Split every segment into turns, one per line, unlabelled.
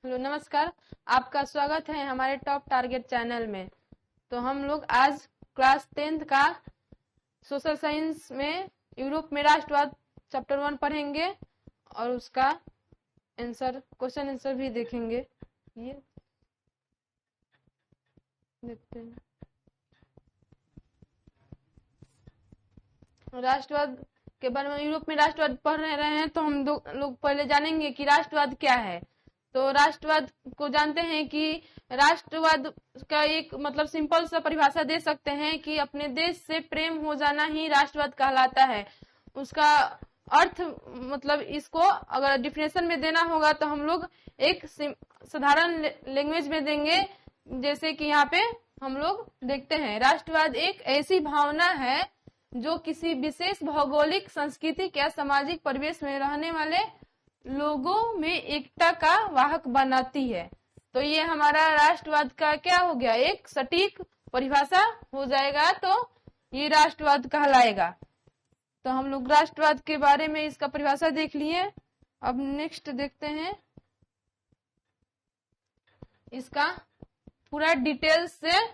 Hello नमस्कार। आपका स्वागत है हमारे टॉप टारगेट चैनल में। तो हम लोग आज क्लास 10th का सोशल साइंस में यूरोप में राष्ट्रवाद चैप्टर 1 पढ़ेंगे और उसका क्वेश्चन आंसर भी देखेंगे। ये देखते हैं। राष्ट्रवाद के बारे में यूरोप में राष्ट्रवाद पढ़ रहे हैं तो हम लोग पहले जानेंगे कि राष्ट्रवाद क्या है। तो राष्ट्रवाद को जानते हैं कि राष्ट्रवाद का एक मतलब सिंपल सा परिभाषा दे सकते हैं कि अपने देश से प्रेम हो जाना ही राष्ट्रवाद कहलाता है। उसका अर्थ मतलब इसको अगर डिफिनेशन में देना होगा तो हम लोग एक साधारण लैंग्वेज में देंगे। जैसे कि यहाँ पे हम लोग देखते हैं, राष्ट्रवाद एक ऐसी भावना है जो किसी विशेष भौगोलिक, सांस्कृतिक या सामाजिक परिवेश में रहने वाले लोगों में एकता का वाहक बनाती है। तो ये हमारा राष्ट्रवाद का क्या हो गया, एक सटीक परिभाषा हो जाएगा, तो ये राष्ट्रवाद कहलाएगा। तो हम लोग राष्ट्रवाद के बारे में इसका परिभाषा देख लिए। अब नेक्स्ट देखते हैं इसका पूरा डिटेल से,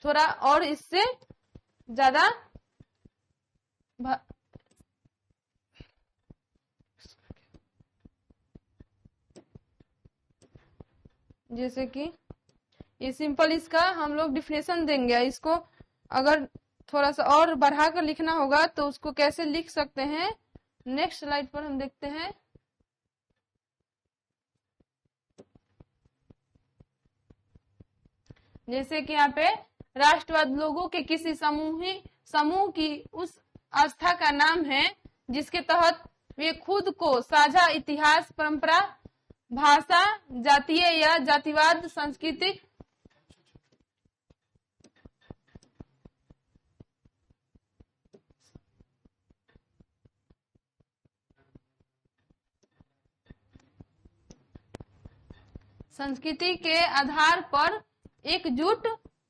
थोड़ा और इससे ज्यादा जैसे कि ये सिंपल इसका हम लोग डिफिनेशन देंगे। इसको अगर थोड़ा सा और बढ़ाकर लिखना होगा तो उसको कैसे लिख सकते हैं, नेक्स्ट स्लाइड पर हम देखते हैं। जैसे कि यहाँ पे राष्ट्रवाद लोगों के किसी समूह की उस आस्था का नाम है जिसके तहत वे खुद को साझा इतिहास, परंपरा, भाषा, जातीय या जातिवाद, सांस्कृतिक संस्कृति के आधार पर एकजुट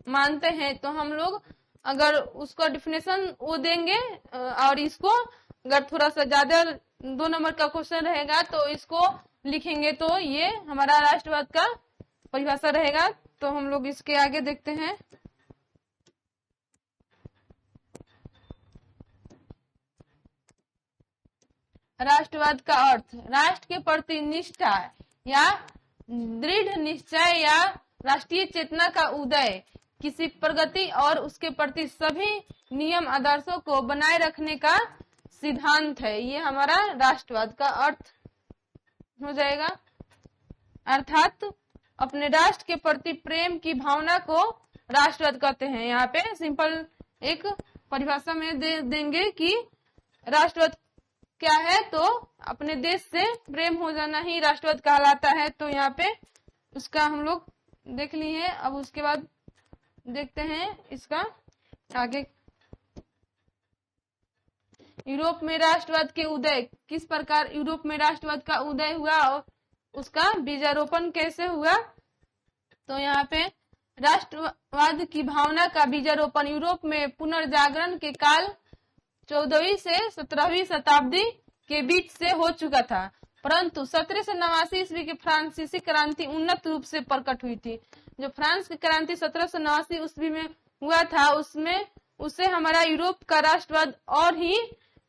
मानते हैं। तो हम लोग अगर उसका डिफिनेशन वो देंगे और इसको अगर थोड़ा सा ज्यादा 2 नंबर का क्वेश्चन रहेगा तो इसको लिखेंगे तो ये हमारा राष्ट्रवाद का परिभाषा रहेगा। तो हम लोग इसके आगे देखते हैं। राष्ट्रवाद का अर्थ, राष्ट्र के प्रति निष्ठा या दृढ़ निश्चय या राष्ट्रीय चेतना का उदय, किसी प्रगति और उसके प्रति सभी नियम आदर्शों को बनाए रखने का सिद्धांत है। ये हमारा राष्ट्रवाद का अर्थ हो जाएगा। अर्थात अपने राष्ट्र के प्रति प्रेम की भावना को राष्ट्रवाद कहते हैं। यहाँ पे सिंपल एक परिभाषा में देंगे कि राष्ट्रवाद क्या है, तो अपने देश से प्रेम हो जाना ही राष्ट्रवाद कहलाता है। तो यहाँ पे उसका हम लोग देख लिए। अब उसके बाद देखते हैं इसका आगे। यूरोप में राष्ट्रवाद के उदय, किस प्रकार यूरोप में राष्ट्रवाद का उदय हुआ और उसका बीजारोपण कैसे हुआ। तो यहाँ पे राष्ट्रवाद की भावना का बीजारोपण यूरोप में पुनर्जागरण के काल 14वीं से 17वीं शताब्दी के बीच से हो चुका था, परंतु 1789 ईस्वी की फ्रांसीसी क्रांति उन्नत रूप से प्रकट हुई थी। जो फ्रांस की क्रांति 1789 ईस्वी में हुआ था, उससे हमारा यूरोप का राष्ट्रवाद और ही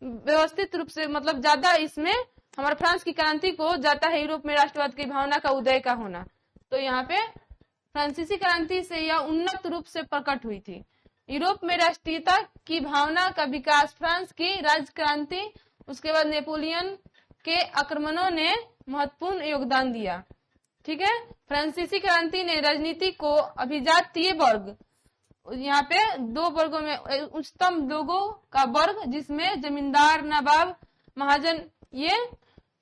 व्यवस्थित रूप से मतलब ज्यादा इसमें हमारे फ्रांस की क्रांति को जाता है यूरोप में राष्ट्रवाद की भावना का उदय का होना। तो यहाँ पे फ्रांसीसी क्रांति से यह उन्नत रूप से प्रकट हुई थी। यूरोप में राष्ट्रीयता की भावना का विकास, फ्रांस की राजक्रांति, उसके बाद नेपोलियन के आक्रमणों ने महत्वपूर्ण योगदान दिया। ठीक है। फ्रांसीसी क्रांति ने राजनीति को अभिजातीय वर्ग, यहाँ पे 2 वर्गों में उच्चतम लोगों का वर्ग जिसमें जमींदार, नवाब, महाजन, ये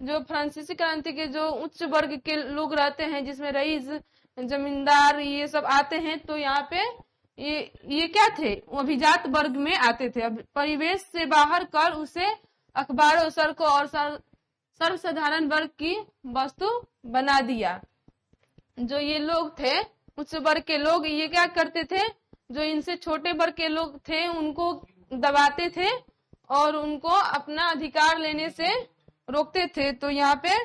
जो फ्रांसीसी क्रांति के जो उच्च वर्ग के लोग रहते हैं जिसमें रईस, जमींदार, ये सब आते हैं। तो यहाँ पे ये क्या थे, वो अभिजात वर्ग में आते थे। परिवेश से बाहर कर उसे अखबारों, सड़कों और सर्वसाधारण वर्ग की वस्तु बना दिया। जो ये लोग थे उच्च वर्ग के लोग, ये क्या करते थे, जो इनसे छोटे वर्ग के लोग थे उनको दबाते थे और उनको अपना अधिकार लेने से रोकते थे। तो यहाँ पे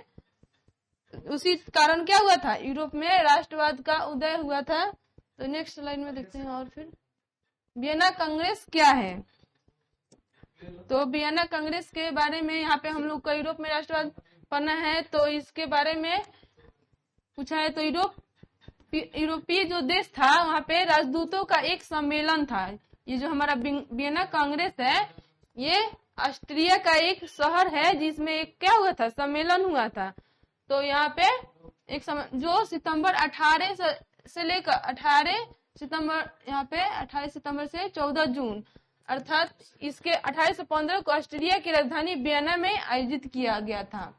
उसी कारण क्या हुआ था, यूरोप में राष्ट्रवाद का उदय हुआ था। तो नेक्स्ट स्लाइड में देखते हैं। और फिर वियना कांग्रेस क्या है, तो वियना कांग्रेस के बारे में यहाँ पे हम लोग को यूरोप में राष्ट्रवाद पढ़ना है, तो इसके बारे में पूछा है। तो यूरोपीय जो देश था वहाँ पे राजदूतों का एक सम्मेलन था। ये जो हमारा वियना कांग्रेस है, ये ऑस्ट्रिया का एक शहर है जिसमें एक क्या हुआ था, सम्मेलन हुआ था। तो यहाँ पे जो सितंबर 18 से लेकर 18 सितंबर, यहाँ पे 18 सितंबर से 14 जून, अर्थात इसके 18 से 15 को ऑस्ट्रिया की राजधानी वियना में आयोजित किया गया था।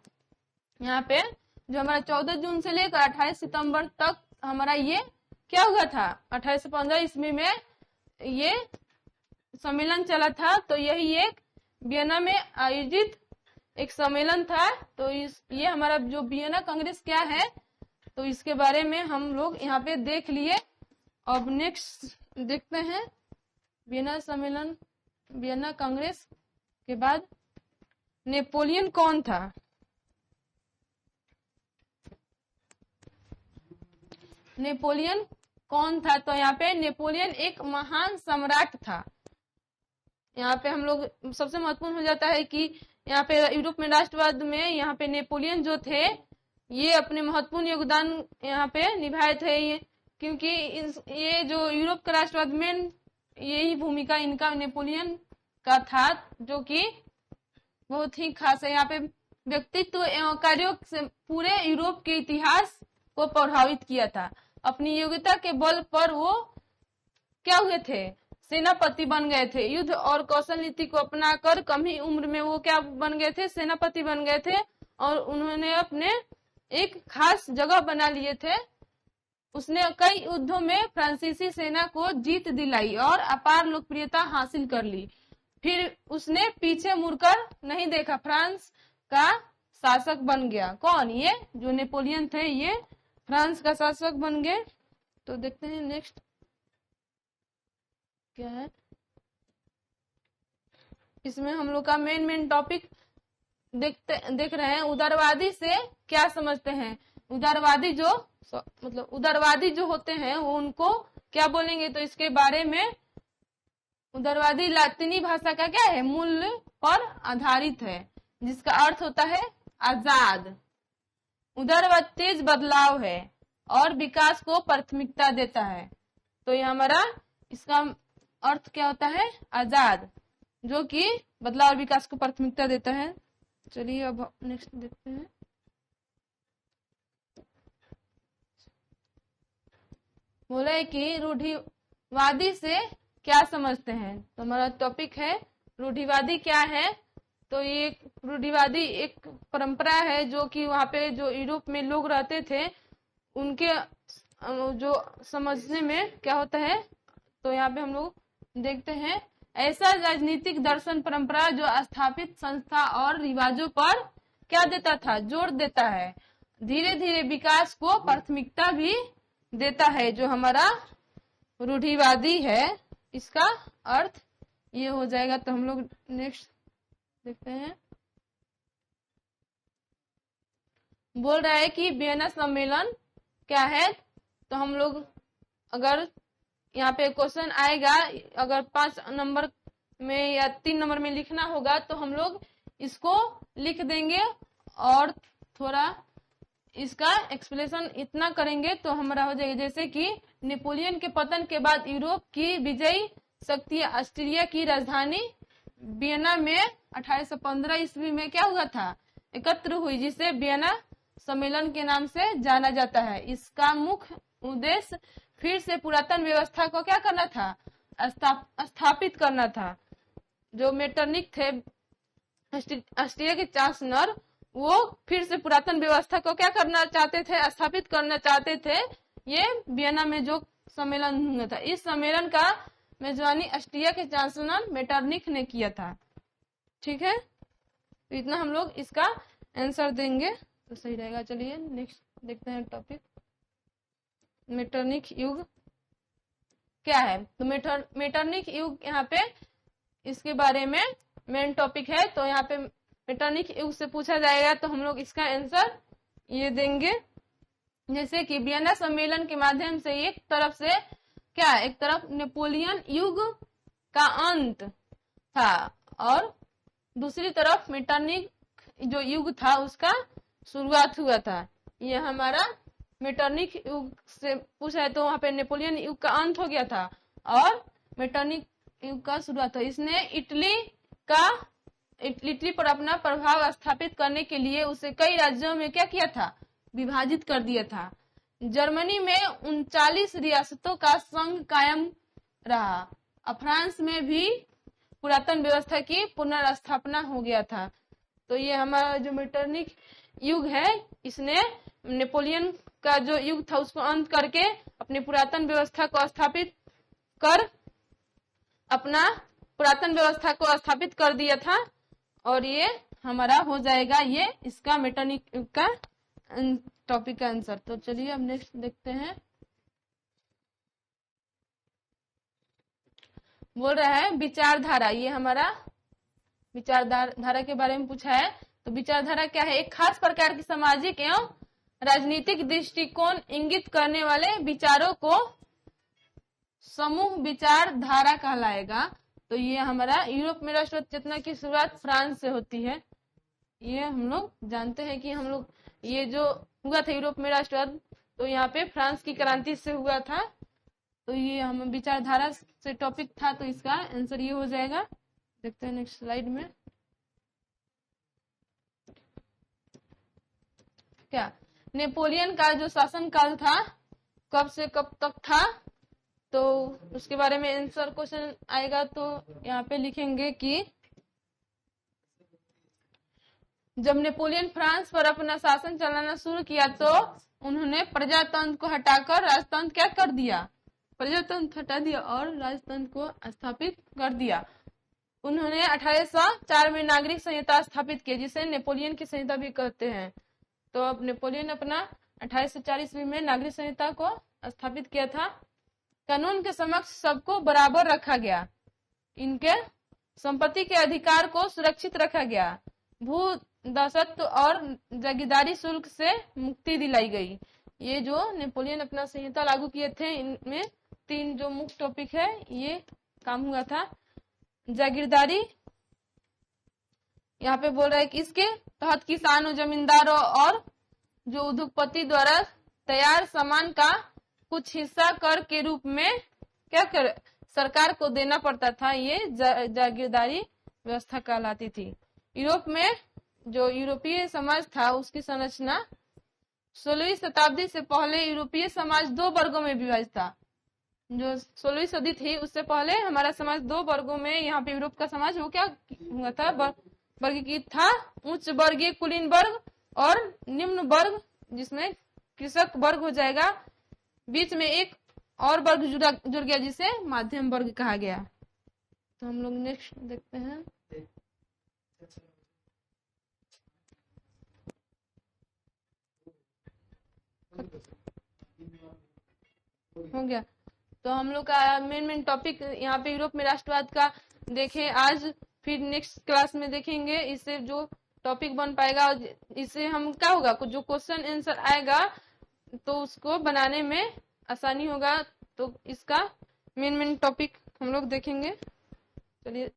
यहाँ पे जो हमारा 14 जून से लेकर 28 सितंबर तक हमारा ये क्या हुआ था, 18 से 15 ईस्वी में ये सम्मेलन चला था। तो यही एक वियना में आयोजित एक सम्मेलन था। तो ये हमारा जो वियना कांग्रेस क्या है, तो इसके बारे में हम लोग यहाँ पे देख लिए। अब नेक्स्ट देखते हैं वियना सम्मेलन, वियना कांग्रेस के बाद नेपोलियन कौन था। नेपोलियन कौन था, तो यहाँ पे नेपोलियन एक महान सम्राट था। यहाँ पे हम लोग सबसे महत्वपूर्ण हो जाता है कि यहाँ पे यूरोप में राष्ट्रवाद में यहाँ पे नेपोलियन जो थे ये अपने महत्वपूर्ण योगदान यहाँ पे निभाए थे। क्योंकि ये जो यूरोप का राष्ट्रवाद में यही भूमिका इनका नेपोलियन का था, जो कि बहुत ही खास है। यहाँ पे व्यक्तित्व एवं कार्यों से पूरे यूरोप के इतिहास को प्रभावित किया था। अपनी योग्यता के बल पर वो क्या हुए थे, सेनापति बन गए थे। युद्ध और कौशल नीति को अपनाकर कम ही उम्र में वो क्या बन गए थे, सेनापति बन गए थे। और उन्होंने अपने एक खास जगह बना लिए थे। उसने कई युद्धों में फ्रांसीसी सेना को जीत दिलाई और अपार लोकप्रियता हासिल कर ली। फिर उसने पीछे मुड़कर नहीं देखा, फ्रांस का शासक बन गया। कौन, ये जो नेपोलियन थे ये फ्रांस का शासक बन गए। तो देखते हैं नेक्स्ट क्या है। इसमें हम लोग का मेन टॉपिक देख रहे हैं, उदारवादी से क्या समझते हैं। उदारवादी जो होते हैं वो उनको क्या बोलेंगे, तो इसके बारे में उदारवादी लातिनी भाषा का क्या है, मूल्य पर आधारित है, जिसका अर्थ होता है आजाद। उदारवाद तेज बदलाव है और विकास को प्राथमिकता देता है। तो ये हमारा इसका अर्थ क्या होता है, आजाद, जो कि बदलाव और विकास को प्राथमिकता देता है। चलिए अब नेक्स्ट देखते हैं। बोला है कि रूढ़िवादी से क्या समझते हैं। तो हमारा टॉपिक है रूढ़िवादी क्या है। तो ये रूढ़िवादी एक परंपरा है जो कि वहाँ पे जो यूरोप में लोग रहते थे उनके जो समझने में क्या होता है। तो यहाँ पे हम लोग देखते हैं ऐसा राजनीतिक दर्शन परंपरा जो स्थापित संस्था और रिवाजों पर क्या देता था, जोर देता है, धीरे धीरे विकास को प्राथमिकता भी देता है। जो हमारा रूढ़िवादी है इसका अर्थ ये हो जाएगा। तो हम लोग नेक्स्ट देखते हैं। बोल रहा है कि वियना सम्मेलन क्या है। तो हम लोग अगर यहाँ पे क्वेश्चन आएगा, अगर 5 नंबर में या 3 नंबर में लिखना होगा तो हम लोग इसको लिख देंगे और थोड़ा इसका एक्सप्लेनेशन इतना करेंगे तो हमारा हो जाएगा। जैसे कि नेपोलियन के पतन के बाद यूरोप की विजयी शक्ति ऑस्ट्रिया की राजधानी वियना में 1815 ईस्वी में क्या हुआ था, एकत्र हुई, जिसे वियना सम्मेलन के नाम से जाना जाता है। इसका मुख्य उद्देश्य फिर से पुरातन व्यवस्था को क्या करना था, स्थापित करना था। जो मेटरनिक थे ऑस्ट्रिया के चांसलर, वो फिर से पुरातन व्यवस्था को क्या करना चाहते थे, स्थापित करना चाहते थे। ये वियना में जो सम्मेलन हुआ था, इस सम्मेलन का मेजबानी ऑस्ट्रिया के चांसलर मेटरनिक ने किया था। ठीक है, तो इतना हम लोग इसका आंसर देंगे तो सही रहेगा। चलिए नेक्स्ट देखते हैं टॉपिक, मेटरनिक युग क्या है। तो मेटरनिक युग यहाँ पे इसके बारे में मेन टॉपिक है। तो यहाँ पे मेटरनिक युग से पूछा जाएगा तो हम लोग इसका आंसर ये देंगे, जैसे कि वियना सम्मेलन के माध्यम से एक तरफ से क्या, एक तरफ नेपोलियन युग का अंत था और दूसरी तरफ मेटरनिख जो युग था उसका शुरुआत हुआ था। ये हमारा मेटरनिख युग से पूछा है तो वहां पे नेपोलियन युग का अंत हो गया था और मेटरनिख युग का शुरुआत हुआ। इसने इटली पर अपना प्रभाव स्थापित करने के लिए उसे कई राज्यों में क्या किया था, विभाजित कर दिया था। जर्मनी में 39 रियासतों का संघ कायम रहा। फ्रांस में भी पुरातन व्यवस्था की पुनर्स्थापना हो गया था। तो ये हमारा जो मेटरनिख युग है, इसने नेपोलियन का जो युग था उसको अंत करके अपनी पुरातन व्यवस्था को स्थापित कर अपना पुरातन व्यवस्था को स्थापित कर दिया था और ये हमारा हो जाएगा ये इसका मेटरनिख युग का टॉपिक का आंसर। तो चलिए अब नेक्स्ट देखते हैं। बोल रहा है विचारधारा, ये हमारा विचारधारा के बारे में पूछा है। तो विचारधारा क्या है, एक खास प्रकार की सामाजिक एवं राजनीतिक दृष्टिकोण इंगित करने वाले विचारों को समूह विचारधारा कहलाएगा। तो ये हमारा यूरोप में राष्ट्रवाद चेतना की शुरुआत फ्रांस से होती है। ये हम लोग जानते हैं कि हम लोग ये जो हुआ था यूरोप में राष्ट्रवाद, तो यहाँ पे फ्रांस की क्रांति से हुआ था। तो ये हम विचारधारा से टॉपिक था, तो इसका आंसर ये हो जाएगा। देखते हैं नेक्स्ट स्लाइड में क्या, नेपोलियन का जो शासन काल था कब से कब तक था, तो उसके बारे में आंसर क्वेश्चन आएगा। तो यहाँ पे लिखेंगे कि जब नेपोलियन फ्रांस पर अपना शासन चलाना शुरू किया तो उन्होंने प्रजातंत्र को हटाकर राजतंत्र क्या कर दिया, प्रजातंत्र हटा दिया और राजतंत्र को स्थापित कर दिया। उन्होंने 1804 में नागरिक संहिता स्थापित की, जिसे नेपोलियन की संहिता भी कहते हैं। तो अब नेपोलियन अपना 1804 ईस्वी में नागरिक संहिता को स्थापित किया था। कानून के समक्ष सबको बराबर रखा गया, इनके संपत्ति के अधिकार को सुरक्षित रखा गया, भू दासत्व और जागीरदारी शुल्क से मुक्ति दिलाई गई। ये जो नेपोलियन अपना संहिता लागू किए थे, इनमें 3 जो मुख्य टॉपिक है ये काम हुआ था। जागीरदारी यहाँ पे बोल रहा है कि इसके तहत किसानों, जमींदारों और जो उद्योगपति द्वारा तैयार सामान का कुछ हिस्सा कर के रूप में क्या कर सरकार को देना पड़ता था। ये जागीरदारी व्यवस्था कहलाती थी। यूरोप में जो यूरोपीय समाज था उसकी संरचना 16वीं शताब्दी से पहले यूरोपीय समाज 2 वर्गों में विभाजित था। जो 16वीं सदी थी उससे पहले हमारा समाज 2 वर्गों में, यहाँ पे यूरोप का समाज वो क्या हुआ था, वर्गीकृत था। उच्च वर्गीय कुलीन वर्ग और निम्न वर्ग जिसमें कृषक वर्ग हो जाएगा। बीच में एक और वर्ग जुड़ गया जिसे मध्यम वर्ग कहा गया। तो हम लोग नेक्स्ट देखते हैं। हो गया। तो हम लोग का मेन टॉपिक यहाँ पे यूरोप में राष्ट्रवाद का देखें आज, फिर नेक्स्ट क्लास में देखेंगे। इससे जो टॉपिक बन पाएगा, इससे हम क्या होगा, कुछ जो क्वेश्चन आंसर आएगा तो उसको बनाने में आसानी होगा। तो इसका मेन टॉपिक हम लोग देखेंगे। चलिए।